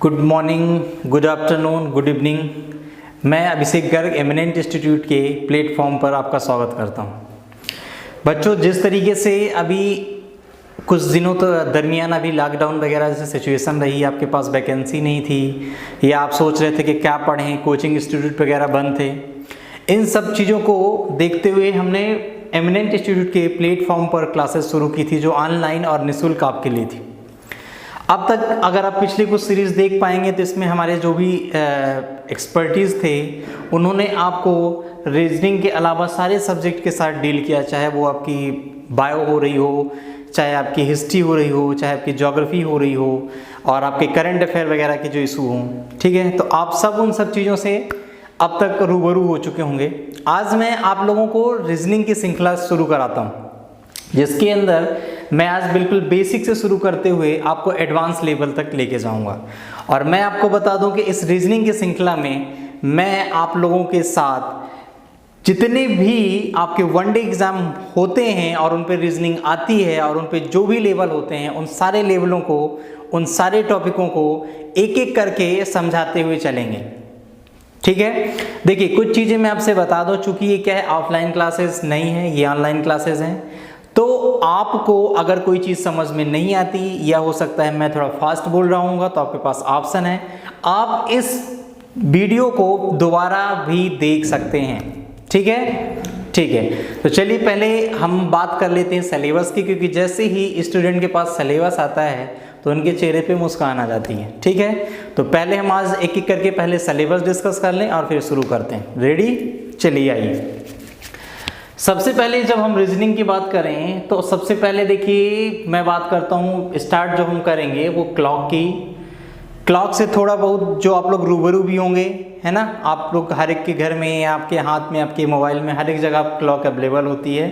Good morning, good afternoon, good evening. मैं अभिषेक Garg eminent institute के platform पर आपका स्वागत करता हूं। बच्चों, जिस तरीके से अभी कुछ दिनों तो दरमियान अभी लॉकडाउन वगैरह जैसे सिचुएशन रही, आपके पास वैकेंसी नहीं थी या आप सोच रहे थे कि क्या पढ़ें, कोचिंग इंस्टीट्यूट वगैरह बंद थे, इन सब चीज़ों को देखते हुए हमने एमिनेंट इंस्टीट्यूट के प्लेटफॉर्म पर क्लासेस शुरू की थी जो ऑनलाइन और निःशुल्क आपके लिए थी। अब तक अगर आप पिछली कुछ सीरीज़ देख पाएंगे तो इसमें हमारे जो भी एक्सपर्टीज़ थे उन्होंने आपको रीजनिंग के अलावा सारे सब्जेक्ट के साथ डील किया, चाहे वो आपकी बायो हो रही हो, चाहे आपकी हिस्ट्री हो रही हो, चाहे आपकी ज्योग्राफी हो रही हो और आपके करंट अफेयर वगैरह के जो इशू हों। ठीक है, तो आप सब उन सब चीज़ों से अब तक रूबरू हो चुके होंगे। आज मैं आप लोगों को रीजनिंग की श्रृंखला शुरू कराता हूँ, जिसके अंदर मैं आज बिल्कुल बेसिक से शुरू करते हुए आपको एडवांस लेवल तक लेके जाऊंगा। और मैं आपको बता दूं कि इस रीजनिंग की श्रृंखला में मैं आप लोगों के साथ जितने भी आपके वनडे एग्जाम होते हैं और उन पे रीजनिंग आती है और उन पे जो भी लेवल होते हैं उन सारे लेवलों को, उन सारे टॉपिकों को एक एक करके समझाते हुए चलेंगे। ठीक है, देखिए कुछ चीज़ें मैं आपसे बता दूं, चूंकि ये क्या है, ऑफलाइन क्लासेस नहीं है, ये ऑनलाइन क्लासेस हैं। तो आपको अगर कोई चीज़ समझ में नहीं आती या हो सकता है मैं थोड़ा फास्ट बोल रहा हूँ तो आपके पास ऑप्शन है, आप इस वीडियो को दोबारा भी देख सकते हैं। ठीक है, ठीक है। तो चलिए पहले हम बात कर लेते हैं सिलेबस की, क्योंकि जैसे ही स्टूडेंट के पास सिलेबस आता है तो उनके चेहरे पे मुस्कान आ जाती है। ठीक है, तो पहले हम आज एक एक करके पहले सिलेबस डिस्कस कर लें और फिर शुरू करते हैं। रेडी? चलिए आइए। सबसे पहले जब हम रीजनिंग की बात करें तो सबसे पहले देखिए मैं बात करता हूँ, स्टार्ट जो हम करेंगे वो क्लॉक की। क्लॉक से थोड़ा बहुत जो आप लोग रूबरू भी होंगे, है ना, आप लोग हर एक के घर में, आपके हाथ में, आपके मोबाइल में हर एक जगह क्लॉक अवेलेबल होती है,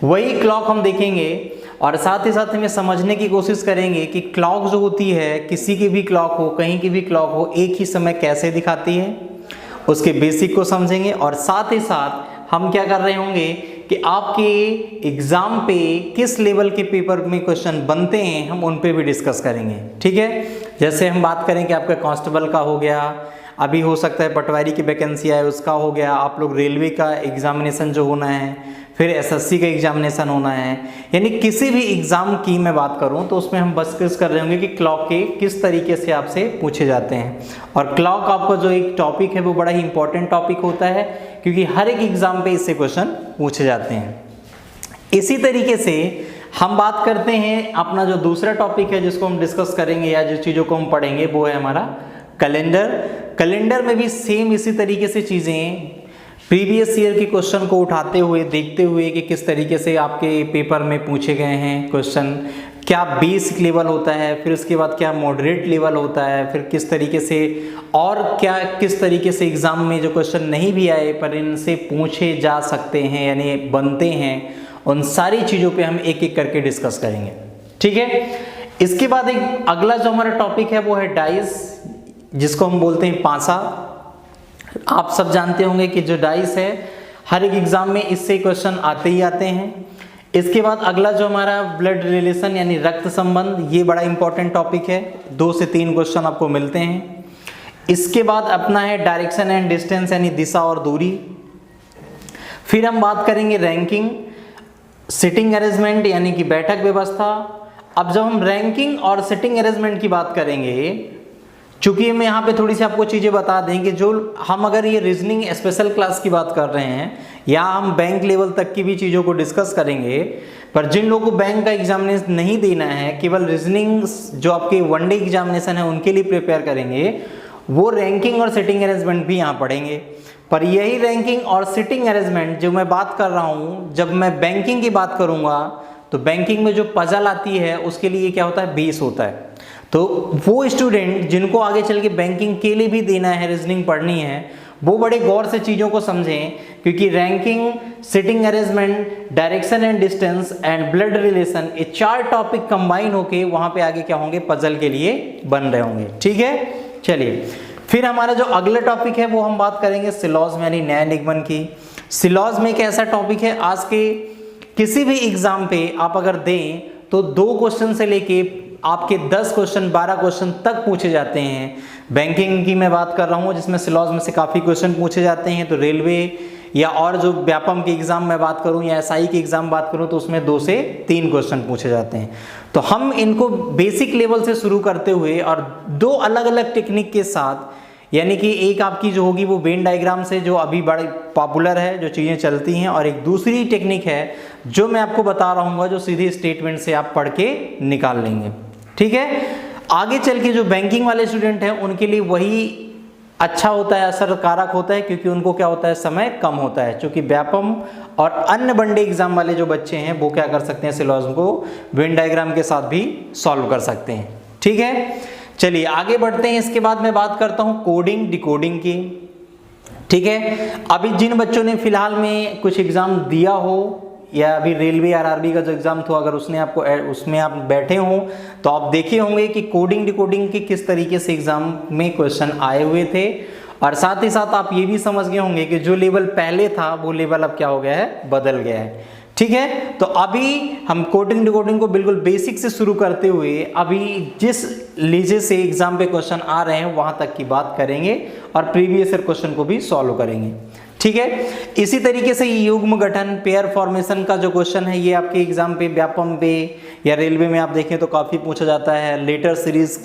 वही क्लॉक हम देखेंगे और साथ ही साथ हमें समझने की कोशिश करेंगे कि क्लॉक जो होती है, किसी की भी क्लॉक हो, कहीं की भी क्लॉक हो, एक ही समय कैसे दिखाती है, उसके बेसिक को समझेंगे। और साथ ही साथ हम क्या कर रहे होंगे कि आपके एग्जाम पे किस लेवल के पेपर में क्वेश्चन बनते हैं हम उन पे भी डिस्कस करेंगे। ठीक है, जैसे हम बात करें कि आपका कांस्टेबल का हो गया, अभी हो सकता है पटवारी की वैकेंसी आए उसका हो गया, आप लोग रेलवे का एग्जामिनेशन जो होना है, फिर एसएससी का एग्जामिनेशन होना है, यानी किसी भी एग्ज़ाम की मैं बात करूं तो उसमें हम डिस्कस कर रहे होंगे कि क्लॉक के किस तरीके से आपसे पूछे जाते हैं। और क्लॉक आपका जो एक टॉपिक है वो बड़ा ही इंपॉर्टेंट टॉपिक होता है, क्योंकि हर एक एग्ज़ाम पे इससे क्वेश्चन पूछे जाते हैं। इसी तरीके से हम बात करते हैं अपना जो दूसरा टॉपिक है जिसको हम डिस्कस करेंगे या जिस चीज़ों को हम पढ़ेंगे वो है हमारा कैलेंडर। कैलेंडर में भी सेम इसी तरीके से चीज़ें प्रीवियस ईयर के क्वेश्चन को उठाते हुए, देखते हुए कि किस तरीके से आपके पेपर में पूछे गए हैं क्वेश्चन, क्या बेसिक लेवल होता है, फिर उसके बाद क्या मॉडरेट लेवल होता है, फिर किस तरीके से और क्या किस तरीके से एग्ज़ाम में जो क्वेश्चन नहीं भी आए पर इनसे पूछे जा सकते हैं यानी बनते हैं, उन सारी चीज़ों पे हम एक एक करके डिस्कस करेंगे। ठीक है, इसके बाद एक अगला जो हमारा टॉपिक है वो है डाइस, जिसको हम बोलते हैं पासा। आप सब जानते होंगे कि जो डाइस है हर एक एग्जाम में इससे क्वेश्चन आते ही आते हैं। इसके बाद अगला जो हमारा ब्लड रिलेशन यानी रक्त संबंध, ये बड़ा इंपॉर्टेंट टॉपिक है, 2 से 3 क्वेश्चन आपको मिलते हैं। इसके बाद अपना है डायरेक्शन एंड डिस्टेंस यानी दिशा और दूरी। फिर हम बात करेंगे रैंकिंग, सिटिंग अरेंजमेंट यानी कि बैठक व्यवस्था। अब जब हम रैंकिंग और सिटिंग अरेंजमेंट की बात करेंगे, चूंकि मैं यहाँ पे थोड़ी सी आपको चीज़ें बता दें कि जो हम अगर ये रीजनिंग स्पेशल क्लास की बात कर रहे हैं या हम बैंक लेवल तक की भी चीज़ों को डिस्कस करेंगे, पर जिन लोगों को बैंक का एग्जामिनेशन नहीं देना है, केवल रीजनिंग जो आपके वनडे एग्जामिनेशन है उनके लिए प्रिपेयर करेंगे, वो रैंकिंग और सिटिंग अरेंजमेंट भी यहाँ पढ़ेंगे। पर यही रैंकिंग और सिटिंग अरेंजमेंट जो मैं बात कर रहा हूँ, जब मैं बैंकिंग की बात करूँगा तो बैंकिंग में जो पजल आती है उसके लिए क्या होता है, बेस होता है। तो वो स्टूडेंट जिनको आगे चल के बैंकिंग के लिए भी देना है, रीजनिंग पढ़नी है, वो बड़े गौर से चीज़ों को समझें, क्योंकि ranking, sitting arrangement, direction and distance and blood relation, ये 4 टॉपिक कंबाइन होके वहाँ पे आगे क्या होंगे, पजल के लिए बन रहे होंगे। ठीक है, चलिए फिर हमारा जो अगला टॉपिक है वो हम बात करेंगे सिलॉजिज्म यानी न्याय निगमन की। सिलॉजिज्म एक ऐसा टॉपिक है, आज के किसी भी एग्जाम पे आप अगर दें तो 2 क्वेश्चन से लेके आपके 10 क्वेश्चन 12 क्वेश्चन तक पूछे जाते हैं। बैंकिंग की मैं बात कर रहा हूँ जिसमें सिलॉज में से काफ़ी क्वेश्चन पूछे जाते हैं, तो रेलवे या और जो व्यापम के एग्ज़ाम में बात करूं या एसआई के एग्ज़ाम बात करूं तो उसमें 2 से 3 क्वेश्चन पूछे जाते हैं। तो हम इनको बेसिक लेवल से शुरू करते हुए और 2 अलग अलग टेक्निक के साथ, यानी कि एक आपकी जो होगी वो वेन डायग्राम से जो अभी बड़े पॉपुलर है, जो चीज़ें चलती हैं, और एक दूसरी टेक्निक है जो मैं आपको बता रहा हूँ जो सीधे स्टेटमेंट से आप पढ़ के निकाल लेंगे। ठीक है, आगे चल के जो बैंकिंग वाले स्टूडेंट हैं उनके लिए वही अच्छा होता है, असरकारक होता है, क्योंकि उनको क्या होता है, समय कम होता है। क्योंकि व्यापम और अन्य वनडे एग्जाम वाले जो बच्चे हैं वो क्या कर सकते हैं, सिलॉज को वेन डायग्राम के साथ भी सॉल्व कर सकते हैं। ठीक है, चलिए आगे बढ़ते हैं। इसके बाद मैं बात करता हूं कोडिंग डिकोडिंग की। ठीक है, अभी जिन बच्चों ने फिलहाल में कुछ एग्जाम दिया हो या अभी रेलवे आरआरबी का जो एग्जाम था, अगर उसमें आप बैठे हों तो आप देखे होंगे कि कोडिंग डिकोडिंग के किस तरीके से एग्जाम में क्वेश्चन आए हुए थे, और साथ ही साथ आप ये भी समझ गए होंगे कि जो लेवल पहले था वो लेवल अब क्या हो गया है, बदल गया है। ठीक है, तो अभी हम कोडिंग डिकोडिंग को बिल्कुल बेसिक से शुरू करते हुए अभी जिस लीजे से एग्जाम पे क्वेश्चन आ रहे हैं वहां तक की बात करेंगे और प्रीवियस ईयर क्वेश्चन को भी सॉल्व करेंगे। ठीक है, इसी तरीके से युग्म गठन पेयर फॉर्मेशन का जो क्वेश्चन है ये आपके एग्जाम पे व्यापम पे या रेलवे में आप देखें तो काफ़ी पूछा जाता है। लेटर सीरीज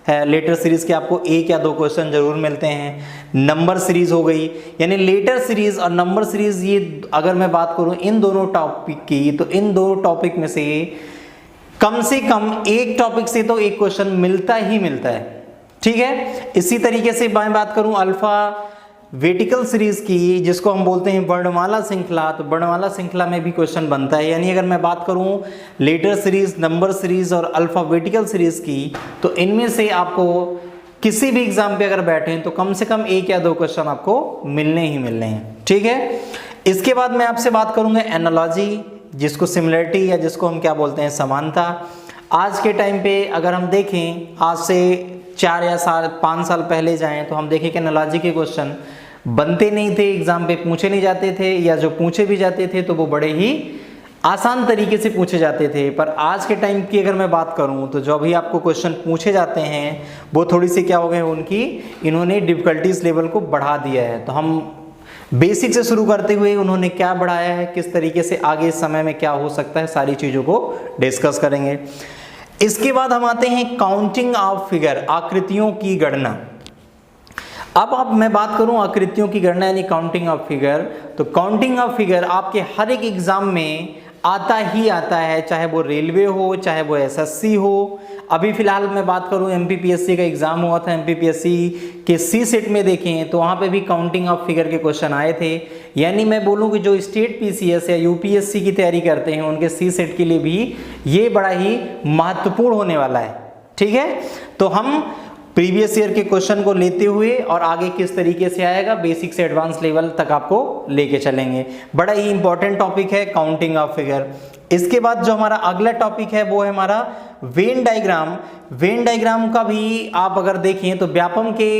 है, लेटर सीरीज के आपको 1 या 2 क्वेश्चन जरूर मिलते हैं। नंबर सीरीज हो गई, यानी लेटर सीरीज और नंबर सीरीज, ये अगर मैं बात करूं इन दोनों टॉपिक की तो इन दोनों टॉपिक में से कम एक टॉपिक से तो एक क्वेश्चन मिलता ही मिलता है। ठीक है, इसी तरीके से मैं बात करूं अल्फा वेटिकल सीरीज की, जिसको हम बोलते हैं वर्णमाला श्रृंखला, तो वर्णमाला श्रृंखला में भी क्वेश्चन बनता है। यानी अगर मैं बात करूं लेटर सीरीज, नंबर सीरीज और अल्फाबेटिकल सीरीज की, तो इनमें से आपको किसी भी एग्जाम पे अगर बैठे तो कम से कम 1 या 2 क्वेश्चन आपको मिलने ही मिलने हैं। ठीक है, इसके बाद मैं आपसे बात करूंगा एनालॉजी, जिसको सिमिलरिटी या जिसको हम क्या बोलते हैं, समानता। आज के टाइम पे अगर हम देखें, आज से 4 या 5 साल पहले जाएं तो हम देखें कि एनालॉजी के क्वेश्चन बनते नहीं थे, एग्जाम पे पूछे नहीं जाते थे, या जो पूछे भी जाते थे तो वो बड़े ही आसान तरीके से पूछे जाते थे। पर आज के टाइम की अगर मैं बात करूं तो जो भी आपको क्वेश्चन पूछे जाते हैं वो थोड़ी सी क्या हो गए, उनकी इन्होंने डिफिकल्टीज लेवल को बढ़ा दिया है। तो हम बेसिक से शुरू करते हुए उन्होंने क्या बढ़ाया है, किस तरीके से आगे इस समय में क्या हो सकता है, सारी चीज़ों को डिस्कस करेंगे। इसके बाद हम आते हैं काउंटिंग ऑफ फिगर, आकृतियों की गणना। अब मैं बात करूं आकृतियों की गणना यानी काउंटिंग ऑफ फिगर, तो काउंटिंग ऑफ फिगर आपके हर एक एग्जाम में आता ही आता है, चाहे वो रेलवे हो, चाहे वो एसएससी हो। अभी फिलहाल मैं बात करूं एमपीपीएससी का एग्जाम हुआ था, एमपीपीएससी के सी सेट में देखें तो वहां पे भी काउंटिंग ऑफ फिगर के क्वेश्चन आए थे। यानी मैं बोलूं कि जो स्टेट पीसीएस या यूपीएससी की तैयारी करते हैं उनके सी सेट के लिए भी ये बड़ा ही महत्वपूर्ण होने वाला है। ठीक है, तो हम प्रीवियस ईयर के क्वेश्चन को लेते हुए और आगे किस तरीके से आएगा, बेसिक से एडवांस लेवल तक आपको लेके चलेंगे। बड़ा ही इंपॉर्टेंट टॉपिक है काउंटिंग ऑफ फिगर। इसके बाद जो हमारा अगला टॉपिक है वो है हमारा वेन डायग्राम। वेन डायग्राम का भी आप अगर देखें तो व्यापम के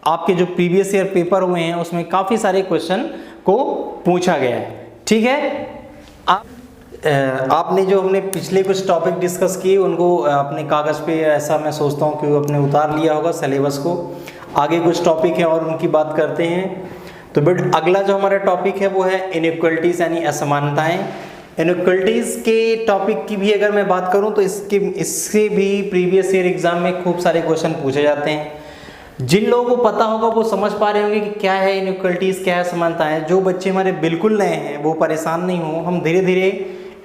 आपके जो प्रीवियस ईयर पेपर हुए हैं उसमें काफ़ी सारे क्वेश्चन को पूछा गया है। ठीक है, आपने जो हमने पिछले कुछ टॉपिक डिस्कस किए उनको अपने कागज़ पे, ऐसा मैं सोचता हूँ कि आपने उतार लिया होगा सिलेबस को। आगे कुछ टॉपिक है और उनकी बात करते हैं। तो बट अगला जो हमारा टॉपिक है वो है इनइक्वलिटीज़ यानी असमानताएं। इनइक्वलिटीज़ के टॉपिक की भी अगर मैं बात करूँ तो इससे भी प्रीवियस ईयर एग्जाम में खूब सारे क्वेश्चन पूछे जाते हैं। जिन लोगों को पता होगा वो समझ पा रहे होंगे कि क्या है इनइक्वलिटीज़, क्या है समानताएं। जो बच्चे हमारे बिल्कुल नए हैं वो परेशान नहीं हो, हम धीरे धीरे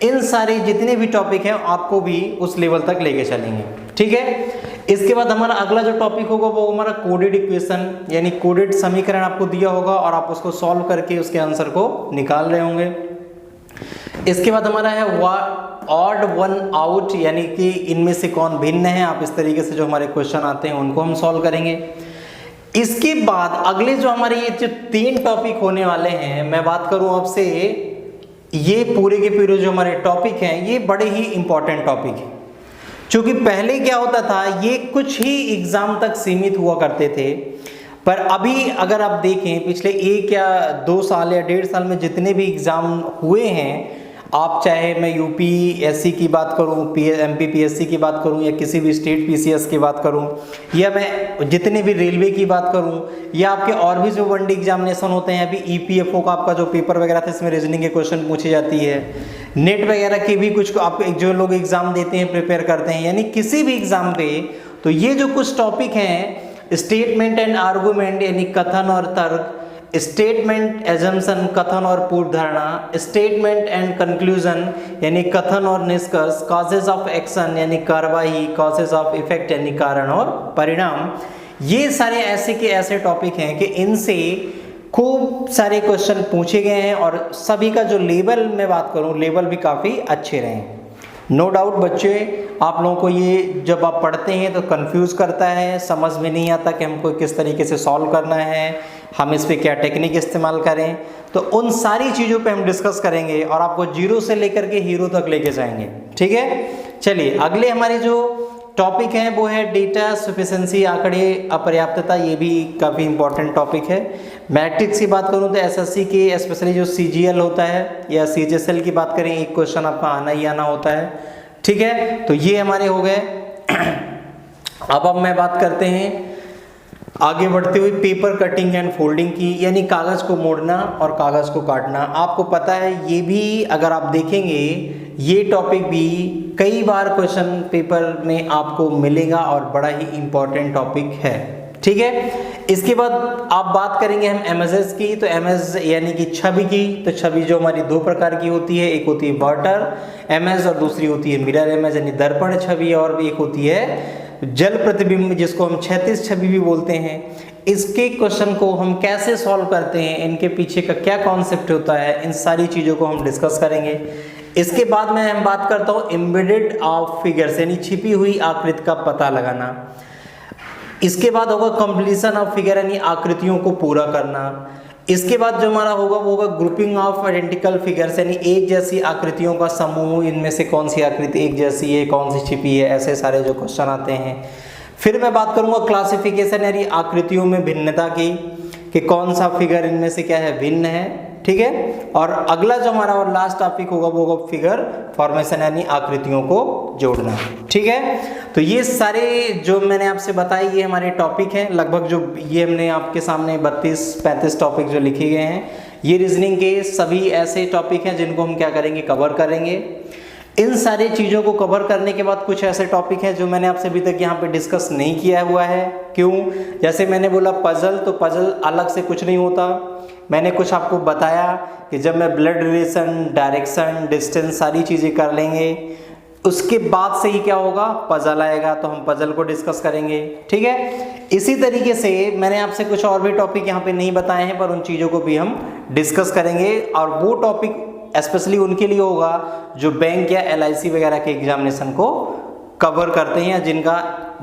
इन सारे जितने भी टॉपिक हैं आपको भी उस लेवल तक लेके चलेंगे। ठीक है, इसके बाद हमारा अगला जो टॉपिक होगा वो हमारा कोडेड इक्वेशन, यानी कोडेड समीकरण आपको दिया होगा और आप उसको सॉल्व करके उसके आंसर को निकाल रहे होंगे। इसके बाद हमारा है ऑड वन आउट, यानी कि इनमें से कौन भिन्न है। आप इस तरीके से जो हमारे क्वेश्चन आते हैं उनको हम सॉल्व करेंगे। इसके बाद अगले जो हमारे ये जो 3 टॉपिक होने वाले हैं, मैं बात करूं आपसे, ये पूरे के पूरे जो हमारे टॉपिक हैं ये बड़े ही इंपॉर्टेंट टॉपिक हैं। क्योंकि पहले क्या होता था, ये कुछ ही एग्जाम तक सीमित हुआ करते थे, पर अभी अगर आप देखें पिछले 1 या 2 साल या 1.5 साल में जितने भी एग्जाम हुए हैं, आप चाहे मैं यूपीएससी की बात करूं, एमपीपीएससी की बात करूं, या किसी भी स्टेट पीसीएस की बात करूं, या मैं जितने भी रेलवे की बात करूं, या आपके और भी जो वन डे एग्जामिनेशन होते हैं, अभी ईपीएफओ का आपका जो पेपर वगैरह था इसमें रीजनिंग के क्वेश्चन पूछी जाती है, नेट वगैरह के भी कुछ आप जो लोग एग्जाम देते हैं प्रिपेयर करते हैं, यानी किसी भी एग्जाम पे, तो ये जो कुछ टॉपिक हैं, स्टेटमेंट एंड आर्गूमेंट यानी कथन और तर्क, स्टेटमेंट एजम्पशन कथन और पूर्व धारणा, स्टेटमेंट एंड कंक्लूजन यानी कथन और निष्कर्ष, कॉजेज ऑफ एक्शन यानी कार्रवाई, कॉजेज ऑफ इफेक्ट यानी कारण और परिणाम, ये सारे ऐसे के ऐसे टॉपिक हैं कि इनसे खूब सारे क्वेश्चन पूछे गए हैं और सभी का जो लेवल मैं बात करूं, लेवल भी काफ़ी अच्छे रहे हैं। नो डाउट बच्चे, आप लोगों को ये जब आप पढ़ते हैं तो कंफ्यूज करता है, समझ में नहीं आता कि हमको किस तरीके से सॉल्व करना है, हम इस पे क्या टेक्निक इस्तेमाल करें, तो उन सारी चीज़ों पे हम डिस्कस करेंगे और आपको जीरो से लेकर के हीरो तक लेके जाएंगे। ठीक है, चलिए अगले हमारे जो टॉपिक हैं वो है डेटा सफिशिएंसी, आंकड़े अपर्याप्तता, ये भी काफ़ी इंपॉर्टेंट टॉपिक है। मैट्रिक्स की बात करूँ तो एसएससी के स्पेशली जो सीजीएल होता है या सीएचएसएल की बात करें, एक क्वेश्चन आपका आना ही आना होता है। ठीक है, तो ये हमारे हो गए। अब मैं बात करते हैं आगे बढ़ते हुए पेपर कटिंग एंड फोल्डिंग की, यानी कागज़ को मोड़ना और कागज़ को काटना। आपको पता है ये भी अगर आप देखेंगे, ये टॉपिक भी कई बार क्वेश्चन पेपर में आपको मिलेगा और बड़ा ही इम्पोर्टेंट टॉपिक है। ठीक है, इसके बाद आप बात करेंगे हम इमेजेस की, तो इमेज यानी कि छवि की, तो छवि जो हमारी दो प्रकार की होती है, एक होती है वाटर इमेज और दूसरी होती है मिरर इमेज यानी दर्पण छवि, और एक होती है जल प्रतिबिंब जिसको हम क्षैतिज छवि भी बोलते हैं। इसके क्वेश्चन को हम कैसे सॉल्व करते हैं, इनके पीछे का क्या कॉन्सेप्ट होता है, इन सारी चीज़ों को हम डिस्कस करेंगे। इसके बाद मैं हम बात करता हूँ एम्बेडेड ऑफ फिगर्स यानी छिपी हुई आकृति का पता लगाना। इसके बाद होगा कंप्लीशन ऑफ फिगर यानी आकृतियों को पूरा करना। इसके बाद जो हमारा होगा वो होगा ग्रुपिंग ऑफ आइडेंटिकल फिगर्स यानी एक जैसी आकृतियों का समूह, इनमें से कौन सी आकृति एक जैसी है, कौन सी छिपी है, ऐसे सारे जो क्वेश्चन आते हैं। फिर मैं बात करूंगा क्लासिफिकेशन यानी आकृतियों में भिन्नता की, कि कौन सा फिगर इनमें से क्या है, भिन्न है। ठीक है, और अगला जो हमारा और लास्ट टॉपिक होगा वो होगा फिगर फॉर्मेशन यानी आकृतियों को जोड़ना। ठीक है, तो ये सारे जो मैंने आपसे बताए ये हमारे टॉपिक हैं, लगभग जो ये हमने आपके सामने 32-35 टॉपिक जो लिखे गए हैं, ये रीजनिंग के सभी ऐसे टॉपिक हैं जिनको हम क्या करेंगे, कवर करेंगे। इन सारी चीज़ों को कवर करने के बाद कुछ ऐसे टॉपिक हैं जो मैंने आपसे अभी तक यहाँ पे डिस्कस नहीं किया हुआ है। क्यों? जैसे मैंने बोला पजल, तो पजल अलग से कुछ नहीं होता। मैंने कुछ आपको बताया कि जब मैं ब्लड रिलेशन, डायरेक्शन, डिस्टेंस सारी चीज़ें कर लेंगे, उसके बाद से ही क्या होगा, पजल आएगा, तो हम पजल को डिस्कस करेंगे। ठीक है, इसी तरीके से मैंने आपसे कुछ और भी टॉपिक यहाँ पे नहीं बताए हैं, पर उन चीज़ों को भी हम डिस्कस करेंगे, और वो टॉपिक स्पेशली उनके लिए होगा जो बैंक या एलआईसी वगैरह के एग्जामिनेशन को कवर करते हैं, जिनका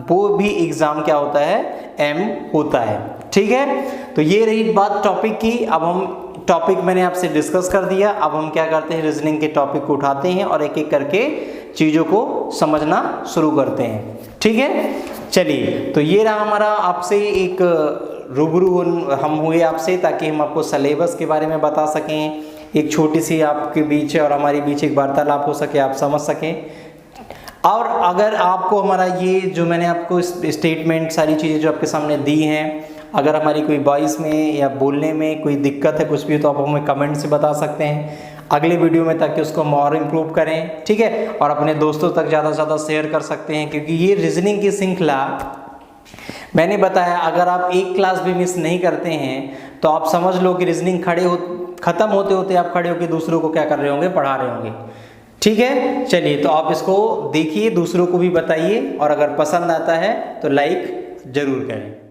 वो भी एग्ज़ाम क्या होता है, एम होता है। ठीक है, तो ये रही बात टॉपिक की। अब हम टॉपिक मैंने आपसे डिस्कस कर दिया, अब हम क्या करते हैं, रीजनिंग के टॉपिक को उठाते हैं और एक एक करके चीज़ों को समझना शुरू करते हैं। ठीक है, चलिए, तो ये रहा हमारा आपसे एक रूबरू हम हुए आपसे, ताकि हम आपको सिलेबस के बारे में बता सकें, एक छोटी सी आपके बीच और हमारे बीच एक वार्तालाप हो सके, आप समझ सकें। और अगर आपको हमारा ये जो मैंने आपको स्टेटमेंट सारी चीज़ें जो आपके सामने दी हैं, अगर हमारी कोई वॉइस में या बोलने में कोई दिक्कत है, कुछ भी, तो आप हमें कमेंट से बता सकते हैं अगले वीडियो में, ताकि उसको हम और इम्प्रूव करें। ठीक है, और अपने दोस्तों तक ज़्यादा से ज़्यादा शेयर कर सकते हैं, क्योंकि ये रीजनिंग की श्रृंखला मैंने बताया, अगर आप एक क्लास भी मिस नहीं करते हैं तो आप समझ लो कि रीजनिंग ख़त्म होते होते आप खड़े होकर दूसरों को क्या कर रहे होंगे, पढ़ा रहे होंगे। ठीक है, चलिए, तो आप इसको देखिए, दूसरों को भी बताइए, और अगर पसंद आता है तो लाइक ज़रूर करें।